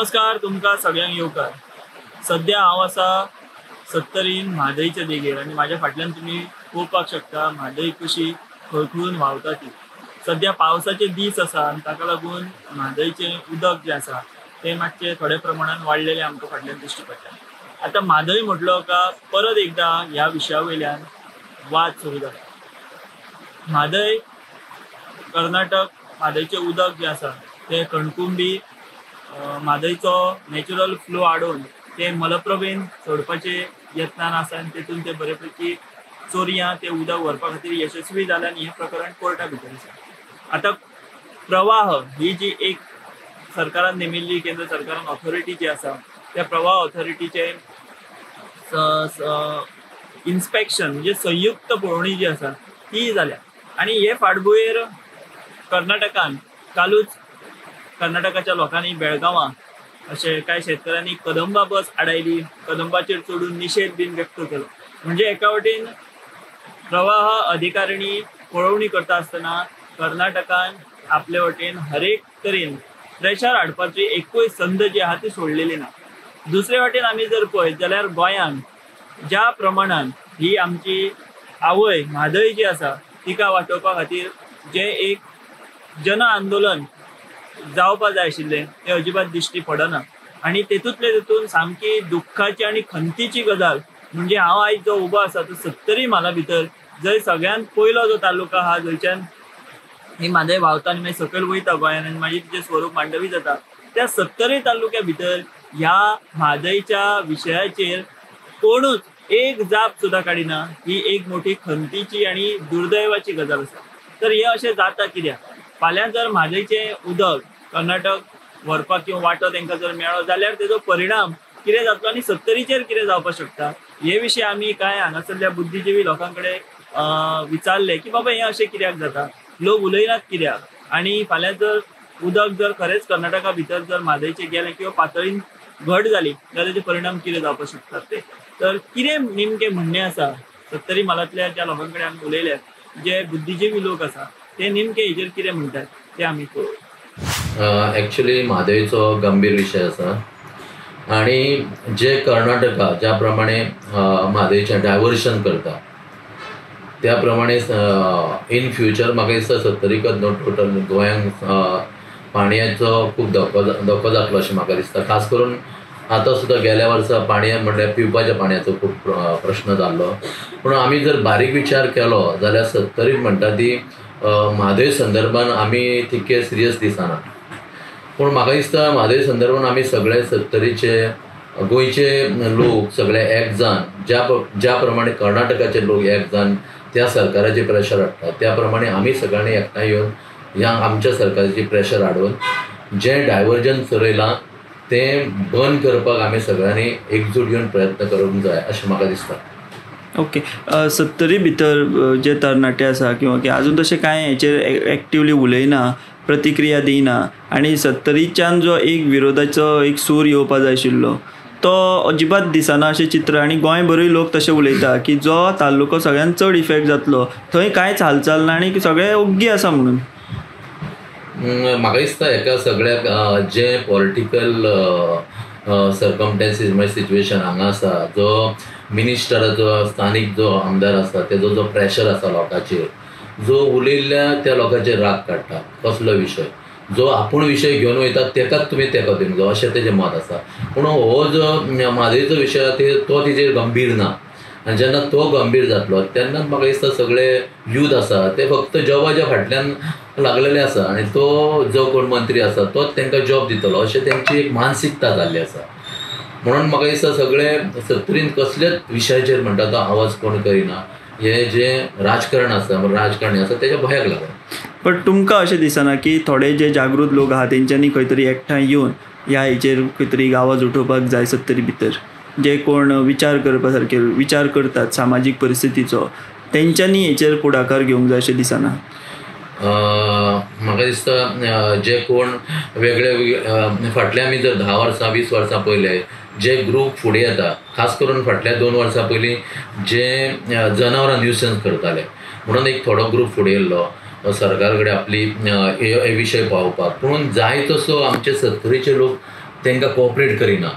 नमस्कार तुमकां सगळ्यांक येवकार। सध्या हांव आसा सत्तरीन म्हादईच्या देगेर आनी म्हाज्या फाटल्यान तुमी पळोवपाक शकता म्हादई कशी खळखळून व्हांवता ती। सध्या पावसाचे दीस आसा आनी ताका लागून म्हादईचें उदक जें आसा तें मातशें थोड्या प्रमाणान वाडलेलें आमकां फाटल्यान दिश्टी पडटा। आतां म्हादई म्हटलो का परत एकदा ह्या विशया वयल्यान वाद सुरू जाला। म्हादई कर्नाटक म्हादईचें उदक जें आसा तें कणकुंबी म्हादईचो नॅचरल फ्लो आडोवन ते मलप्रभेन सोडपाचे यत्नान आसा आनी तेतून ते बरे पैकी चोरयां ते उदक व्हरपा खातीर यशस्वी जाले आनी हें प्रकरण कोर्टा भितर आसा। आतां प्रवाह ही जी एक सरकारान नेमिल्ली केंद्र सरकारान ऑथॉरिटी जी आसा त्या प्रवाह ऑथॉरिटीचे इन्स्पेक्शन म्हणजे संयुक्त पळोवणी जी आसा ती जाल्या आनी हे फाटभुंयेर कर्नाटकान कालूच कर्नाटकाच्या लोकांनी बेळगांवां अशें कांय शेतकऱ्यांनी कदंबा बस आडायली, कदंबाचेर चडून निशेध बीन व्यक्त केलो। म्हणजे एका वटेन प्रवाह अधिकारिणी पळोवणी करता आसतना कर्नाटकान आपले वटेन हर एक तरेन प्रेशर हाडपाची एकूय संद जी आहा ती सोडलेली ना। दुसरे वटेन आमी जर पळयत जाल्यार गोंयान ज्या प्रमाणान ही आमची आवय म्हादई जी आसा तिका वाटावपा खातीर जे एक जन आंदोलन जावपा जाय आशिल्लें तें अजिबात दिश्टी पडना आनी तेतूंतले तेतून सामकी दुख्खाची आनी खंतीची गजाल म्हणजे हांव आयज जो उबो आसा तो सत्तरी म्हाला भितर जंय सगळ्यात पयलो जो तालुका आहा जंयच्यान ही म्हादई व्हांवता आनी मागीर सकयल वयता गोंयान आनी मागीर तिचें स्वरूप मांडवी जाता त्या सत्तरी तालुक्या भितर ह्या म्हादईच्या विशयाचेर कोणूच एक जाप सुद्दां काडिना। ही एक मोठी खंतीची आनी दुर्दैवाची गजाल आसा। तर हें अशें जाता कित्याक फाल्यां जर म्हादईचें उदक कर्नाटक व्हरपाक किंवा वांटो तांकां जर मेळ्ळो जाल्यार तेजो परिणाम कितें जातलो आनी सत्तरीचेर कितें जावपाक शकता हे विशीं आमी कांय हांगासरल्या बुद्धीजिवी लोकां कडेन विचारलें की बाबा हें अशें कित्याक जाता, लोक उलयनात कित्याक आनी फाल्यां जर उदक जर खरेंच कर्नाटका भितर जर म्हादईचें गेलें किंवा पातळीन घट जाली जाल्यार तेजे परिणाम कितें जावपाक शकतात ते। तर कितें नेमकें म्हणणें आसा सत्तरी म्हालांतल्या ज्या लोकां कडेन आमी उलयल्यात, जे बुद्धीजिवी लोक आसा ते नेमके हेजेर कितें म्हणटात ते आमी पळोवया। एक्चुअली म्हादईचो गंभीर विशय आसा आणि जे कर्नाटका ज्या प्रमाणे म्हादईचें डायवर्शन करता त्या प्रमाणे इन फ्युचर म्हाका दिसता सत्तरीकच न्हू टोटल गोंयांक पाणयाचो खूब धोको जातलो अशें म्हाका दिसता। खास करून आतां सुद्दां गेल्या वर्सा पाणया म्हणल्यार पिवपाच्या पाणयाचो खूब प्रश्न जाल्लो, पूण आमी जर बारीक विचार केलो जाल्यार सत्तरीक म्हणटा ती म्हादय संदर्भान आमी तितके सिरियस दिसना। पूण म्हाका दिसता म्हादय संदर्भान आमी सगळे सत्तरीचे गोंयचे लोक सगळे एक जावन ज्या प्रमाणे कर्नाटकाचे लोक एक जावन त्या सरकाराचे प्रेशर हाडटा त्या प्रमाणे आमी सगळ्यांनी एकठांय येवन ह्या आमच्या सरकाराची प्रेशर हाडून जें डायवर्जन चलयलां तें बंद करपाक आमी सगळ्यांनी एकजूट येवन प्रयत्न करूंक जाय अशें म्हाका दिसता। ओके, सत्तरी भितर जे तरणाटे आसा किंवा आजून तशें कांय हेचेर एक्टिवली उलयना, प्रतिक्रिया दिना आनी सत्तरीच्यान जो एक विरोधाचो एक सूर येवपा जाय आशिल्लो तो अजिबात दिसना अशें चित्र आनी गोंयभरूय लोक तशें उलयता की जो तालुको सगळ्यान चड इफेक्ट जातलो थंय कांयच हालचाल ना आनी सगळे ओग्गी आसा म्हणून। म्हाका दिसता हेका सगळ्याक जे पॉलिटिकल सर्कमस्टेन्सीस म्हणजे सिच्युएशन हांगा आसा, जो मिनिस्टराचो स्थानीक जो आमदार आसा तेजो जो प्रेशर आसा लोकांचेर, जो उलयल्ल्या त्या लोकांचेर राग काडटा कसलो विशय, जो आपूण विशय घेवन वयता तेकाच तुमी तेको दिवंक जाय अशें तेजें मत आसा। पूण हो जो म्हादईचो विशय तो तेजेर गंभीर ना आनी जेन्ना तो गंभीर जातलो तेन्ना म्हाका दिसता सगळे यूथ आसा ते फक्त जॉबाच्या फाटल्यान लागलेले आसा आनी तो जो कोण मंत्री आसा तोच तांकां जॉब दितलो अशें तेंची एक मानसिकता जाल्ली आसा। म्हणून म्हाका दिसता सगळे सत्तरीन कसलेच विशयाचेर म्हणटा तो आवाज कोण करिना, हे जे राजकारण आसा राजकारणी आसा तेच्या भयाक लागून। पण तुमकां अशें दिसना की थोडे जे जागृत लोक आहा तेंच्यांनी खंय तरी एकठांय येवन ह्या हेचेर खंय तरी आवाज उठोवपाक जाय सत्तरी भितर, जे कोण विचार करपा सारके विचार करतात सामाजीक परिस्थितीचो तेंच्यांनी हेचेर फुडाकार घेवंक जाय अशें दिसना? म्हाका दिसता जे कोण वेगळे फाटल्या आमी जर 10 वर्सां 20 वर्सां पयले जे ग्रूप फुडें येता, खास करून फाटल्या 2 वर्सां पयलीं जे जनावरां न्यूसन्स करताले म्हणून एक थोडो ग्रूप फुडें येयल्लो सरकार कडेन आपली हे विशय पावोवपाक, पूण जाय तसो आमचे सत्तरीचे लोक तांकां कोऑपरेट करिना.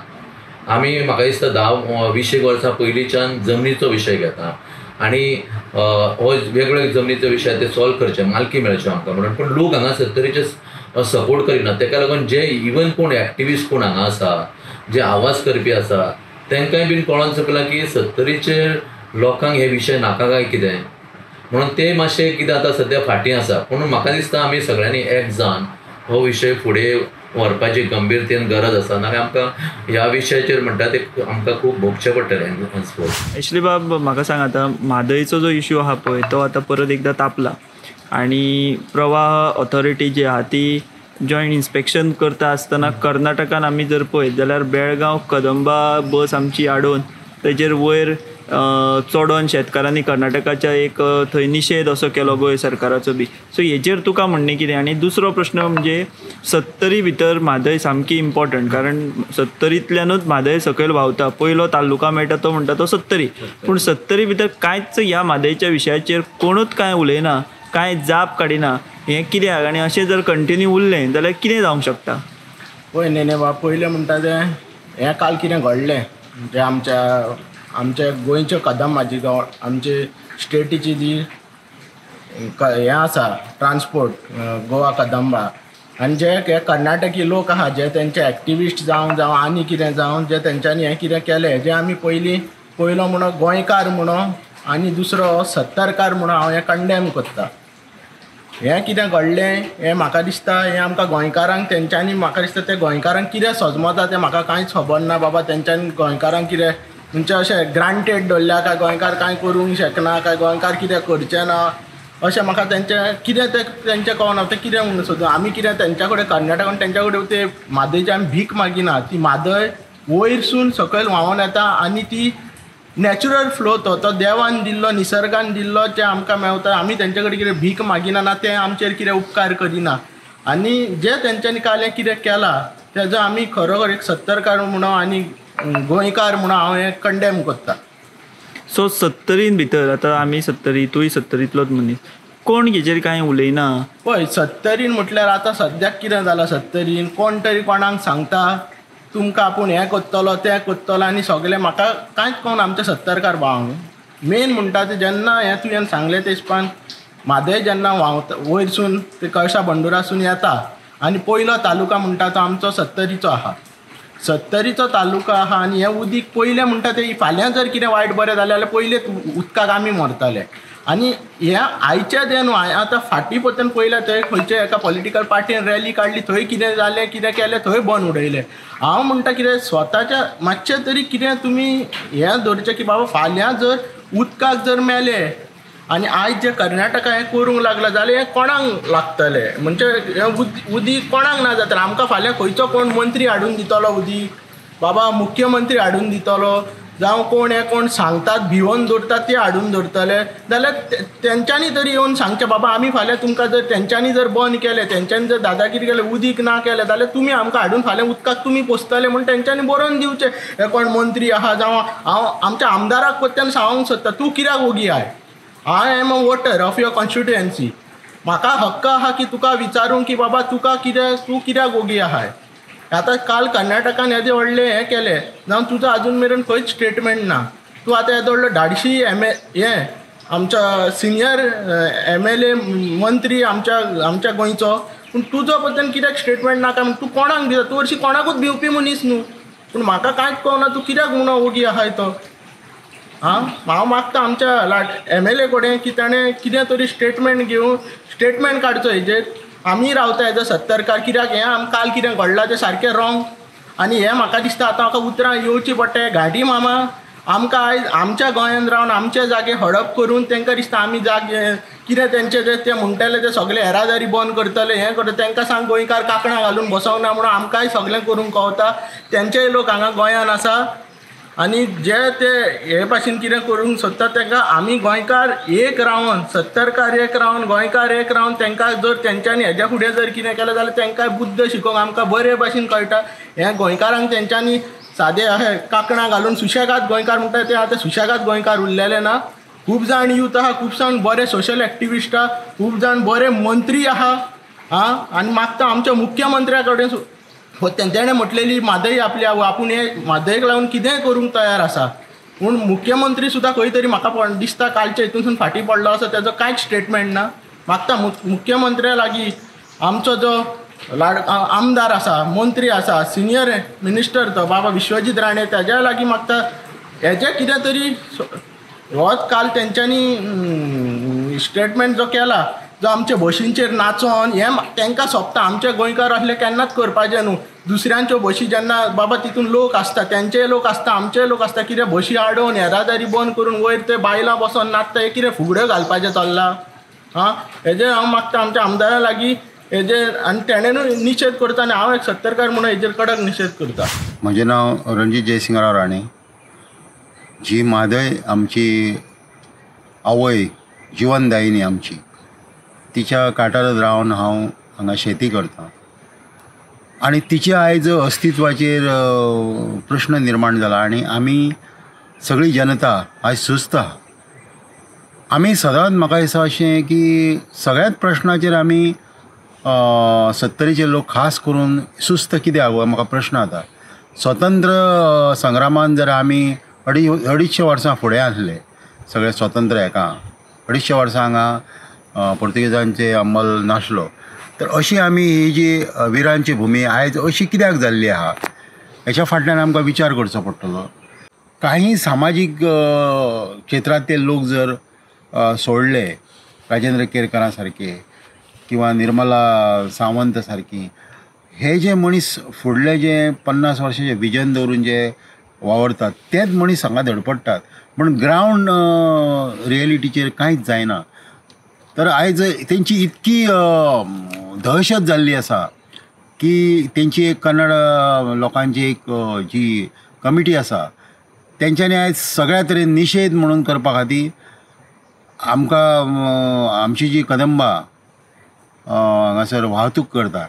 आमी म्हाका दिसता 10-20 वर्सां पयलींच्यान जमनीचो विशय घेता आनी हो वेगवेगळ्या जमनीचो विशय ते सॉल्व करचे, मालकी मेळच्यो आमकां म्हणून. पूण लोक हांगा सत्तरीचे सपोर्ट करिना. ताका लागून जे इवन कोण एक्टिविस्ट कोण हांगा आसा, जे आवाज करपी आसा, तांकांय बीन कळोन चुकलां की सत्तरीचे लोकांक हे विशय नाका काय कितें म्हणून ते मातशे कितें आतां सद्या फाटीं आसा. पूण म्हाका दिसता आमी सगळ्यांनी एक जावन हो विशय फुडें व्हरपाची गंभीरतेन गरज आसा. नाजाल्यार आमकां ह्या विशयाचेर म्हणटा ते आमकां खूब भोगचें पडटलें. ॲक्च्युली बाब म्हाका सांग, आतां म्हादयचो जो इश्यू आहा पळय तो आतां परत एकदां तापला आनी प्रवाह ऑथॉरिटी जी आहा ती जॉयंट इन्स्पेक्शन करता आसतना कर्नाटकान आमी जर पळयत जाल्यार बेळगांव कदंबा बस आमची आडोवन तेजेर वयर चोडोन शेतकारांनी कर्नाटकाच्या एक थंय निशेध असो केलो गोंय सरकाराचो बी. सो हेजेर तुका म्हणणें कितें? आनी दुसरो प्रश्न म्हणजे सत्तरी भितर म्हादय सामकी इम्पॉर्टंट, कारण सत्तरींतल्यानूच म्हादय सकयल व्हांवता. पयलो तालुका मेळटा तो म्हणटा तो सत्तरी, पूण सत्तरी भितर कांयच ह्या म्हादयच्या विशयाचेर कोणूच कांय उलयना, कांय जाप काडिना. हें कित्याक? आनी अशें जर कंटिन्यू उरलें जाल्यार कितें जावंक शकता? पळय नेने बाब, पयलें म्हणटा तें हें काल कितें घडलें म्हणजे आमच्या गोंयच्या कदंबाची आमचे स्टेटीची जी हें आसा ट्रान्सपोर्ट गोवा कदंबा, आनी जे कर्नाटकी लोक आहा जे तेंचे एक्टिविस्ट जावं आनी कितें जावं जे तेंच्यांनी हें कितें केलें, जे आमी पयलो म्हणो गोंयकार म्हणो आनी दुसरो सत्तरकार म्हणो हांव हें कंडेम करता. हें कितें घडलें हें म्हाका दिसता हें आमकां गोंयकारांक तेंच्यांनी म्हाका दिसता ते गोंयकारांक कितें सजमता तें म्हाका कांयच खबर ना बाबा. तेंच्यांनी गोंयकारांक कितें म्हणजे अशें ग्रांटेड दवरल्या काय गोंयकार कांय करूंक शकना काय गोंयकार कितें करचें ना अशें म्हाका तेंचें कितें तेंचें कळना. तें कितें म्हणून सोदूं आमी कितें तेंच्या कडेन कर्नाटकान तेंच्या कडेन ते म्हादयची आमी भीक मागिना. ती म्हादय वयरसून सकयल व्हांवून येता आनी ती नॅचरल फ्लो तो देवान दिल्लो निसर्गान दिल्लो जे आमकां मेळटा. आमी तेंचे कडेन कितें भीक मागिना ना ते आमचेर कितें उपकार करिना. आनी जे तेंच्यांनी काल हें कितें केलां तेजो आमी खरोखर एक सत्तरकार म्हणून आनी गोंयकार म्हणून हांव हें कंडेम करता. सो सत्तरीन भितर आतां आमी सत्तरी, तूंय सत्तरींतलोच मनीस, कोण हेजेर कांय उलयना? पळय सत्तरीन म्हटल्यार आतां सद्याक कितें जालां, सत्तरीन कोण तरी कोणाक सांगता तुमकां आपूण हें करतलो तें करतलो आनी सगळें म्हाका कांयच कळना आमचे सत्तरकार भावांक. मेन म्हणटा ते जेन्ना हें तुवें सांगलें ते हिसपान म्हादय जेन्ना व्हांवता वयरसून ते कळसा बंडुरासून येता आनी पयलो तालुका म्हणटा तो आमचो सत्तरीचो आहा. सत्तरीचो तालुका आहा आनी हें उदीक पयलें म्हणटा तें फाल्यां जर कितें वायट बरें जालें जाल्यार पयलें उदकाक आमी मरतले. आनी हें आयच्या तें न्हू, हांवें आतां फाटीं परतून पयल्या थंय खंयच्या एका पॉलिटिकल पार्टीन रॅली काडली, थंय कितें जालें कितें केलें थंय बंद उडयलें. हांव म्हणटा कितें स्वताच्या मातशें तरी कितें तुमी हें धरचें की बाबा फाल्यां जर उदकाक जर मेलें आनी आयज जे कर्नाटका हें करूंक लागला जाल्यार हें कोणाक लागतलें? म्हणजे हें उदीक कोणाक ना जातलें? आमकां फाल्यां खंयचो कोण मंत्री हाडून दितलो उदीक? बाबा मुख्यमंत्री हाडून दितलो जावं कोण सांगतात भिवून दवरतात ते हाडून दवरतले जाल्यार तेंच्यांनी तरी येवन सांगचें बाबा आमी फाल्यां तुमकां जर तेंच्यांनी जर बंद केलें, तेंच्यांनी जर दादागिरी केलें, उदीक ना केलें जाल्यार तुमी आमकां हाडून फाल्यां उदकाक तुमी पोसतले म्हूण तेंच्यांनी बरोवन दिवचें. हे कोण मंत्री आहा जावं हांव आमच्या आमदाराक परत्यान सांगूंक सोदता तूं कित्याक ओगी I? I am a voter of your constituency. म्हाका हक्क आहा की तुका विचारूंक की बाबा तूं कित्याक ओगी आहाय. आतां काल कर्नाटकान येदें व्हडलें हें केलें जावं तुजो आजून मेरेन खंयच स्टेटमेंट ना. तूं आतां येदो व्हडलो धाडशी हें आमच्या सिनियर MLA मंत्री आमच्या गोंयचो, पूण तुजो बद्दल कित्याक स्टेटमेंट नाका म्हूण तूं कोणाक दिता? तूं हरशीं कोणाकूच भिवपी मनीस न्हू. पूण म्हाका कांयच कळना तूं कित्याक म्हणून ओगी आहाय तो. हांव मागता आमच्या MLA कडेन की ताणें कितें तरी स्टेटमेंट काडचो हेजेर. आमी रावता एज अ सत्तरकार, कित्याक हें काल कितें घडलां तें सारकें रॉंग. आनी हें म्हाका दिसता आतां म्हाका उतरां येवची पडटा. घाटी मामा आमकां आयज आमच्या गोंयांत रावन आमचे जागे हडप करून तांकां दिसता आमी जागे कितें तेंचे ते म्हणटले ते सगळे येरादारी बंद करतले हें करतले. तांकां सांग गोंयकार कांकणां घालून बसोंक ना म्हणून आमकांय सगळें करूंक कळटा. तेंचेय लोक हांगा गोंयांत आसा आनी जे ते हे भाशेन कितें करूंक सोदता तांकां आमी गोंयकार एक रावन, सत्तरकार एक रावन, गोंयकार एक रावन तांकां जर तेंच्यांनी हेज्या फुडें जर कितें केलें जाल्यार तांकां बुद्द शिकोवंक आमकां बरे भाशेन कळटा. हें गोंयकारांक तेंच्यांनी सादें अशें कांकणां घालून सुशेगाद गोंयकार म्हणटा ते आतां सुशेगाद गोंयकार उरलेले ना. खूब जाण यूथ आहा, खूब जाण बरे सोशल एक्टिविस्ट आहा, खूब जाण बरे मंत्री आहा. आनी मागता आमच्या मुख्यमंत्र्या कडेन तेणें म्हटलेली म्हादय आपल्या आपूण हे म्हादयक लागून कितेंय करूंक तयार आसा. पूण मुख्यमंत्री सुद्दां खंय तरी म्हाका दिसता कालच्या हितूनसून फाटीं पडलो असो तेजो कांयच स्टेटमेंट ना. मागता मुख्यमंत्र्या लागीं आमचो जो आमदार आसा, मंत्री आसा, सिनियर मिनिस्टर तो बाबा विश्वजीत राणे, तेज्या लागीं मागता हेजें कितें तरी होच काल तेंच्यांनी स्टेटमेंट जो केला, जो आमच्या बशींचेर नाचोन हें तांकां सोबता. आमचे गोंयकार असले केन्नाच करपाचें न्हू. दुसऱ्यांच्यो बशी जेन्ना बाबा तितून लोक आसता, तेंचेय लोक आसता, आमचेय लोक आसता, कितें बशी आडोवन येरादारी बंद करून वयर ते बायलां बसोन नाचता, हे कितें फुगड्यो घालपाचें चल्लां. हेजेर हांव मागता आमच्या आमदारा लागीं हेजेर, आनी तेणेनूय निशेध करता आनी हांव एक सत्तरकार म्हणून हेजेर कडक निशेध करता. म्हजें नांव रणजीत जयसिंगराव राणे. जी म्हादय आमची आवय जिवनदायिनी आमची, तिच्या कांठारच रावन हांव हांगा शेती करतां आनी तिच्या आयज अस्तित्वाचेर प्रश्न निर्माण जाला आनी आमी सगळी जनता आयज सुस्त आहा. आमी सदांच म्हाका दिसता अशें की सगळ्याच प्रश्नाचेर आमी सत्तरीचे लोक खास करून सुस्त कित्याक हो म्हाका प्रश्न येता. स्वतंत्र संग्रामान जर आमी 250 वर्सां फुडें आसले, सगळे स्वतंत्र हेका 250 वर्सां हांगा पुर्तुगेजांचे अंमल नासलो, तर अशी आमी ही जी विरांची भुमी आयज अशी कित्याक जाल्ली आहा हेच्या फाटल्यान आमकां विचार करचो पडटलो. काही सामाजीक क्षेत्रांतले लोक जर सोडले, राजेंद्र केरकरां सारके किंवा निर्मला सावंत सारकी, हे जे मनीस फुडले जे 50 वर्सांचे विजन दवरून जे वावरतात तेच मनीस हांगा धडपडटात, पूण ग्रावंड रियलिटीचेर कांयच जायना. तर आयज तेंची इतकी दहशत जाल्ली आसा की तेंची एक कन्नड लोकांची एक जी कमिटी आसा तेंच्यांनी आयज सगळ्या तरेन निशेध म्हणून करपा खातीर आमकां आमची जी कदंबा हांगासर वाहतूक करता,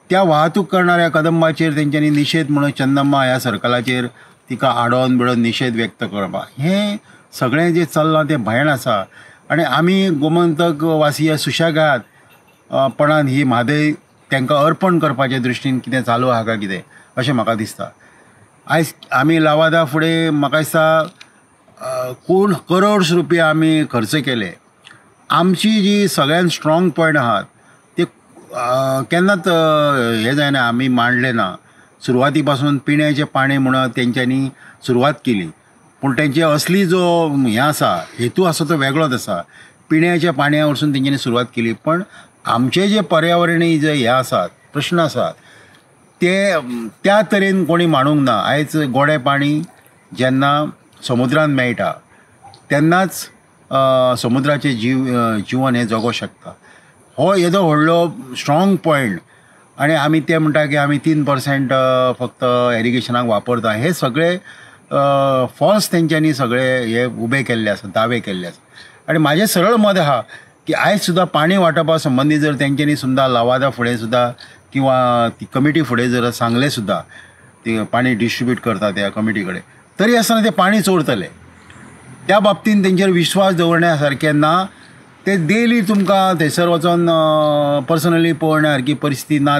त्या वाहतूक करणाऱ्या कदंबाचेर तेंच्यांनी निशेध म्हणून चन्नम्मा ह्या सर्कलाचेर तिका आडोवन बिडोवन निशेध व्यक्त करपा, हें सगळें जें चल्लां तें भयान आसा. आनी आमी गोमंतक वासीय सुशेगादपणान ही म्हादय तांकां अर्पण करपाचे दृश्टीन कितें चालू आहा काय कितें अशें म्हाका दिसता. आयज आमी लावादा फुडें म्हाका दिसता कोण करोड्स रुपया आमी खर्च केले. आमची जी सगळ्यान स्ट्रॉंग पॉयंट आहात ते केन्नाच हे जायना, आमी मांडले ना. सुरवाती पासून पिण्याचें पाणी म्हणून तेंच्यांनी सुरवात केली, पूण तेंचे असली जो हें आसा हेतू आसा तो वेगळोच आसा. पिण्याच्या पाणया वरसून तेंच्यांनी सुरवात केली, पण आमचे जे पर्यावरणीय जे हे आसात प्रश्न आसात ते त्या तरेन कोणी मांडूंक ना. आयज गोडे पाणी जेन्ना समुद्रांत मेळटा तेन्नाच समुद्राचें जिवन हें जगों शकता. हो हेजो व्हडलो स्ट्रॉंग पॉयंट. आनी आमी ते म्हणटा की आमी 3% फक्त एरिगेशनाक वापरता, हे सगळे फॉल्स तेंच्यांनी सगळे हे उबे केल्ले आसा, दावे केल्ले आसा. आनी म्हाजें सरळ मत आहा की आयज सुद्दां पाणी वांटपा संबंदी जर तेंच्यांनी सुद्दां लवादा फुडें सुद्दां किंवा ती कमिटी फुडें जर सांगलें सुद्दां, ती पाणी डिस्ट्रिब्यूट करता त्या कमिटी कडेन, तरी आसतना ते पाणी चोरतले. त्या बाबतीन तेंचेर विश्वास दवरण्या सारकें ना. ते डेली तुमकां थंयसर वचोन पर्सनली पळोवण्या सारकी परिस्थिती ना.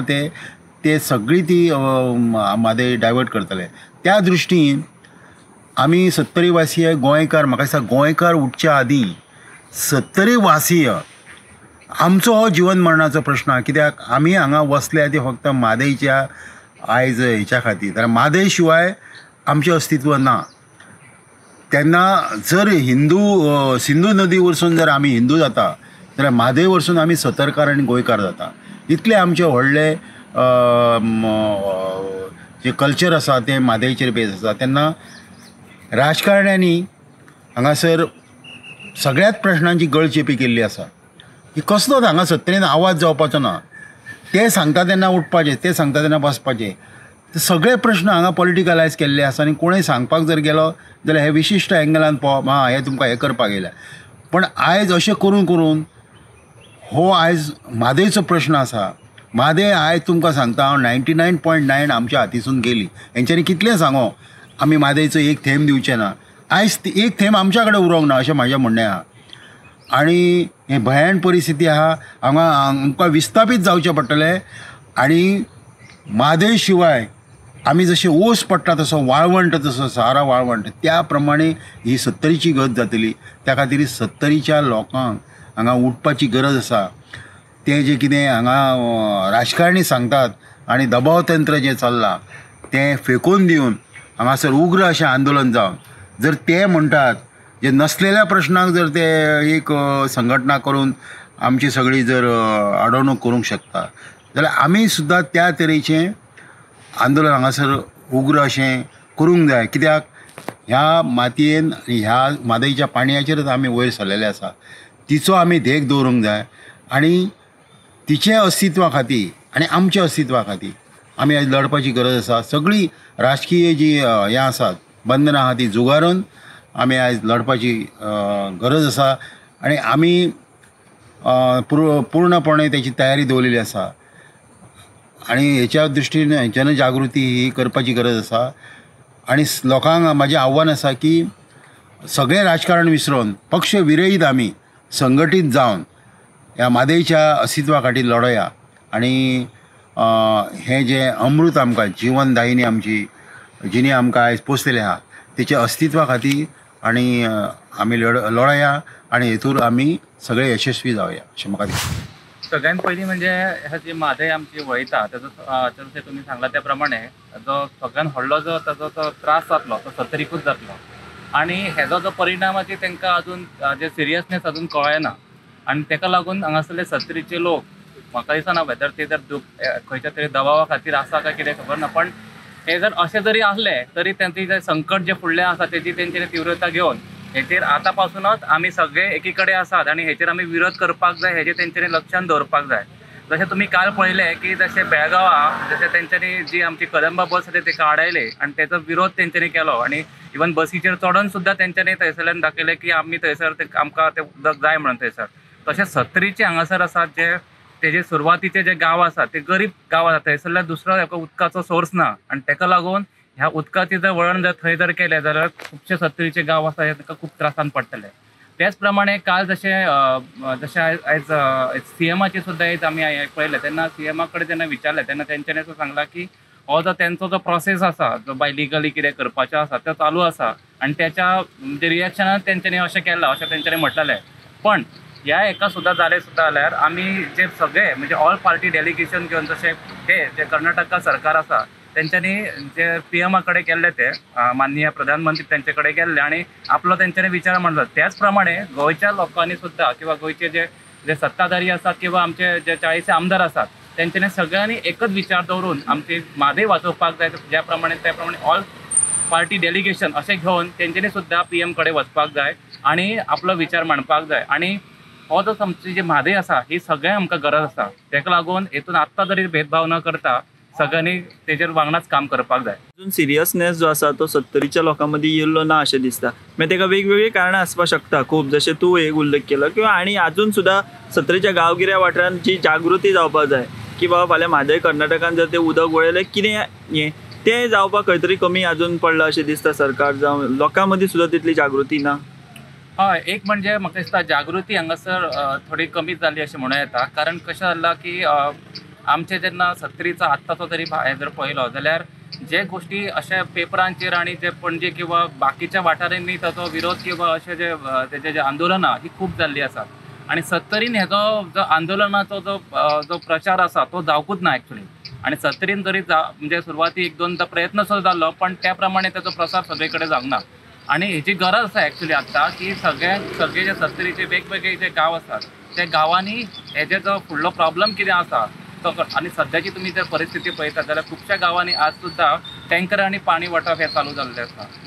ते सगळी ती म्हादय डायवर्ट करतले. त्या दृश्टीन आमी सत्तरी वासीय गोंयकार, म्हाका दिसता गोंयकार उठच्या आदीं सत्तरी वासीय आमचो हो जीवन मरणाचो प्रश्न आहा. कित्याक आमी हांगा वसल्या ते फक्त म्हादयच्या आयज हेच्या खातीर. तर म्हादय शिवाय आमचें अस्तित्व ना. तेन्ना जर सिंधू नदी वरसून जर आमी हिंदू जाता जाल्यार म्हादय वरसून आमी सतरकार आनी गोंयकार जाता. इतले आमचे व्हडले जे कल्चर आसा ते म्हादयचेर बेज आसा. तेन्ना राजकारण्यांनी हांगासर सगळ्याच प्रश्नांची गळचेपी केल्ली आसा की कसलोच हांगा सत्तरेन आवाज जावपाचो ना. ते सांगता तेन्ना उठपाचें, ते सांगता तेन्ना बसपाचें. सगळे प्रश्न हांगा पॉलिटिकलायज केल्ले आसा आनी कोणूय सांगपाक जर गेलो जाल्यार हे विशिश्ट एंगलान पळोवप, हे तुमकां हे करपाक येयला. पण आयज अशें करून करून हो आयज म्हादयचो प्रश्न आसा. म्हादय आयज तुमकां सांगता हांव 99.9 आमच्या हातीसून गेली. हेंच्यांनी कितलें सांगो आमी म्हादयचो एक थेंब दिवचे ना. आयज एक थेंब आमच्या कडेन उरोंक ना अशें म्हाजें म्हणणें आहा. आनी हें भयान परिस्थिती आहा. हांगा आमकां विस्थापीत जावचें पडटलें. आनी म्हादय शिवाय आमी जशे ओस पडटा तसो वाळवंट, तसो सहारा वाळवंट, त्या प्रमाणे ही 70ची गत जातली. त्या खातीर 70च्या लोकांक हांगा उठपाची गरज आसा. ते जे कितें हांगा राजकारणी सांगतात आनी दबाव तंत्र जें चल्लां तें फेकून दिवन हांगासर उग्र अशें आंदोलन जावन जर ते म्हणटात जे नसलेल्या प्रश्नाक जर ते एक संघटना करून आमची सगळी जर अडवणूक करूंक शकता जाल्यार आमी सुद्दां त्या तरेचें आंदोलन हांगासर उग्र अशें करूंक जाय. कित्याक ह्या मातयेन ह्या म्हादयच्या पाणयाचेरच आमी वयर सरलेले आसा. तिचो आमी देख दवरूंक जाय आनी तिचे अस्तित्वा खातीर आनी आमच्या अस्तित्वा खातीर आमी आयज लडपाची गरज आसा. सगळी राजकीय जी हें आसात बंधनां आहा ती झुगारून आमी आयज लडपाची गरज आसा आनी आमी पूर्णपणे तेची तयारी दवरलेली आसा. आनी हेच्या दृश्टीन जनजागृती ही करपाची गरज आसा. आनी लोकांक म्हाजें आव्हान आसा की सगळें राजकारण विसरून पक्ष विरयत आमी संघटीत जावन ह्या म्हादयच्या अस्तित्वा खातीर लढोया. आनी हें जें अमृत आमकां जिवनदायिनी आमची जिणी आमकां आयज पोसलेलें आहा तेच्या अस्तित्वा खातीर आनी आमी लढोया आनी हेतूर आमी सगळे यशस्वी जावया अशें म्हाका दिसता. सगळ्यात पहिली म्हणजे ह्या जी म्हादय आमची वळता त्याचं जे तुम्ही सांगला त्या प्रमाणे जो सगळ्यात व्हडलो जो ताजो तो त्रास जातलो तो 70कूच जातलो. आणि हेजो जो परिणाम आहे तांकां अजून जे सिरियसनेस अजून कळना आणि ताका लागून हांगासरले 70चे लोक म्हाका दिसना वेदर ते जर खंयच्या तरी दबावा खातीर आसा काय कितें खबर ना, पण हे जर अशें जरी आसले तरी त्यांचे जे संकट जे फुडलें आसा तेजी तेंच्यांनी तीव्रता घेवन हेचेर आतां पासूनच आमी सगळे एकीकडे आसात आणि हेचेर आमी विरोध करपाक जाय, हेजेर तेंच्यांनी लक्षान दवरपाक जाय. जशें तुमी काल पळयलें की जशें बेळगांवां जशें तेंच्यांनी जी आमची कदंबा बस आसा तेका आडायले आनी तेचो विरोध तेंच्यांनी केलो आणि इवन बसीचेर चडोन सुद्दां तेंच्यांनी थंयसरल्यान दाखयलें की आमी थंयसर आमकां तें उदक जाय म्हणून थंयसर. तशें 70चे हांगासर आसात जे तेजे सुरवातीचे जे गांव आसात ते गरीब गांव आसात, थंयसरल्या दुसरो उदकाचो सोर्स ना आणि ताका लागून ह्या उदकाचें जर वळण जर थंय जर केलें जाल्यार खुबशे 70चे गांव आसा हे ताका खूब त्रासान पडटले. त्याच प्रमाणे काल जशें आयज सीएमाची सुद्दां आयज आमी पळयलें तेन्ना सीएमा कडेन जेन्ना विचारलें तेन्ना तेंच्यांनी असो सांगला की हो जो तेंचो जो प्रोसेस आसा जो बाय लिगली कितें करपाचें आसा तो चालू आसा आणि त्याच्या म्हणजे रिएक्शनान तेंच्यांनी अशें केलां अशें तेंच्यांनी म्हटलेलें. पण ह्या एका सुद्दां जालें सुद्दां जाल्यार आमी जे सगळे म्हणजे ऑल पार्टी डेलिगेशन घेवन जशें हे जे कर्नाटका सरकार आसा तेंच्यांनी जे पीएमा कडेन केल्ले ते माननीय प्रधानमंत्री तेंचे कडेन गेल्ले आणि आपलो तेंच्यांनी विचार मांडलो. त्याच प्रमाणे गोंयच्या लोकांनी सुद्दां किंवा गोंयचे जे सत्ताधारी आसात किंवा आमचे जे 40 आमदार आसात तेंच्यांनी सगळ्यांनी एकच विचार दवरून आमची म्हादय वाचोवपाक जाय. त्या प्रमाणे ऑल पार्टी डेलिगेशन अशें घेवन तेंच्यांनी सुद्दां पीएम कडेन वचपाक जाय आणि आपलो विचार मांडपाक जाय. आणि हो जो आमची जी म्हादय आसा ही सगळ्यांक आमकां गरज आसा. ताका लागून हेतून आत्तां जरी भेदभाव न करता सगळ्यांनी तेजेर वांगडाच काम करपाक जाय. अजून सिरियसनेस जो आसा तो 70च्या लोकां मदीं येयल्लो ना अशें दिसता. मागीर ताका वेगवेगळी कारणां आसपाक शकता खूब, जशें तूं एक उल्लेख केलो किंवा आनी आजून सुद्दां 70च्या गांवगिऱ्या वाठारांत जी जागृती जावपाक जाय की बाबा फाल्यां म्हादय कर्नाटकान जर तें उदक वळयलें कितें हें तें जावपाक खंय तरी कमी आजून पडलां अशें दिसता. सरकार जावं लोकां मदीं सुद्दां तितली जागृती ना. हय, एक म्हणजे म्हाका दिसता जागृती हांगासर थोडी कमी जाली अशें म्हणूं येता. कारण कशें जालां की आमचे जेन्ना 70चा आत्ताचो तरी जर पळयलो जाल्यार जे गोष्टी अशा पेपरांचेर आणि जे पणजे किंवा बाकीच्या वाठारांनी ताचो विरोध किंवा अशें जे तेजे जे आंदोलनां ही खूब जाल्ली आसात. आणि 70न हेजो जो आंदोलनाचो जो प्रचार आसा तो जावकूच ना एक्चुली. आणि 70न जरी म्हणजे सुरवाती 1-2 प्रयत्न सुद्दां जाल्लो पण त्या प्रमाणे ताचो प्रसार सगळे कडेन जावंक ना. आणि हेची गरज आसा एक्चुली आत्तां की सगळे जे 70चे वेगवेगळे जे गांव आसात त्या गांवांनी हेजे जो फुडलो प्रॉब्लम कितें आसा तो आणि सध्याची तुम्ही जर परिस्थिती पळयतात जाल्यार खुबश्या गांवांनी आज सुद्दां टँकर आणि पाणी वांटप हे चालू जाल्लें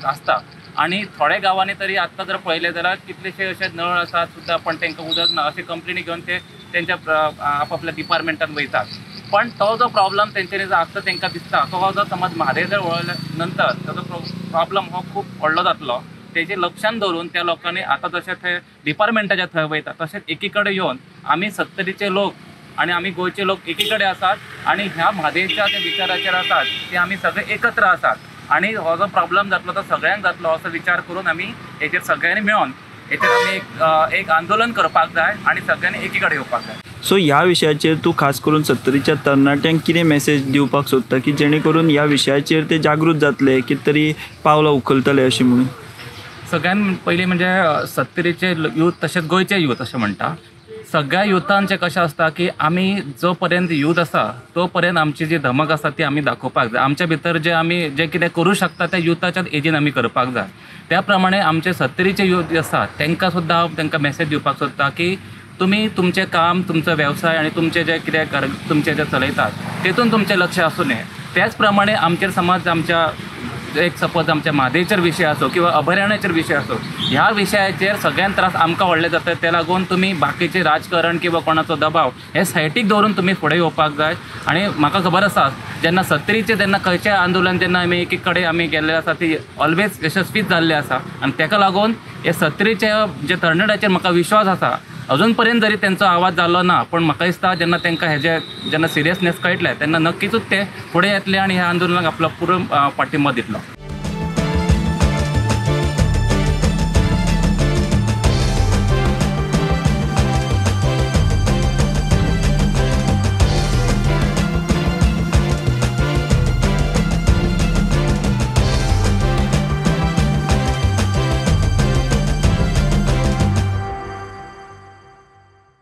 आसता. आणि थोड्या गांवांनी तरी आत्तां जर पळयलें जाल्यार कितलेशे अशे नळ आसात सुद्दां पण तांकां उदक ना अशे कंप्लेनी घेवन ते तेंच्या आपापल्या डिपार्टमेंटान वयतात. पण तो जो प्रॉब्लम तेंच्यांनी जो आसता तांकां दिसता तो जो समज म्हादय जर वळयल्या नंतर ताजो प्रॉब्लम हो खूब व्हडलो जातलो. तेजे लक्षान दवरून त्या लोकांनी आतां जशें थंय डिपार्टमेंटाच्या थंय वयता तशेंच एकीकडे येवन आमी 70चे लोक आणि आमी गोंयचे लोक एकीकडे आसात आणि ह्या म्हादयच्या जे विचाराचेर आसात ते आमी सगळे एकत्र आसात. आणि हो जो प्रॉब्लेम जातलो तो सगळ्यांक जातलो असो विचार करून आमी हेचेर सगळ्यांनी मेळोन हेचेर आमी एक आंदोलन करपाक जाय आणि सगळ्यांनी एकीकडे येवपाक जाय. सो ह्या विशयाचेर तूं खास करून सत्तरीच्या तरणाट्यांक कितें मेसेज दिवपाक सोदता की जेणे करून ह्या विशयाचेर ते जागृत जातले कितें तरी पावलां उखलतले अशें म्हणून? सगळ्यात पयलीं म्हणजे सत्तरीचे यूथ तशेंच गोंयचे यूथ अशें म्हणटा, सगळ्या युथांचें कशें आसता की आमी जो पर्यंत यूथ आसा तो पर्यंत आमची जी धमक आसा ती आमी दाखोवपाक जाय. आमच्या भितर जे कितें करूं शकता त्या युथाच्याच एजीन आमी करपाक जाय. त्या प्रमाणे आमचे सत्तरीचे यूथ जे आसा तांकां सुद्दां हांव तांकां मेसेज दिवपाक सोदता की तुमी तुमचें काम, तुमचो वेवसाय आनी तुमचें जें कितें तुमचें जें चलयतात तेतून तुमचें लक्ष आसूं नये. त्याच प्रमाणे आमचेर समज आमच्या एक सपोज आमच्या म्हादेचेर विशय आसो किंवा अभयारण्याचेर विशय आसो, ह्या विशयाचेर सगळ्यात त्रास आमकां व्हडले जातात. त्या लागून तुमी बाकीचे राजकारण किंवा कोणाचो दबाव हे सायटीक दवरून तुमी फुडें येवपाक जाय. आनी म्हाका खबर आसा जेन्ना सत्तरीचे जेन्ना खंयचें आंदोलन जेन्ना आमी एक कडेन आमी गेल्ले आसा ती ऑलवेज यशस्वीच जाल्ले आसा. आनी ताका लागून हे सत्तरीचे जे तरणाट्याचेर म्हाका विश्वास आसा. अजून पर्यंत जरी त्यांचो आवाज जाल्लो ना, पण म्हाका दिसता जेन्ना तांकां जेन्ना सिरियसनेस कळटलें तेन्ना नक्कीच ते फुडें येतले आनी ह्या आंदोलनाक आपलो पुरो पाठिंबो दितलो.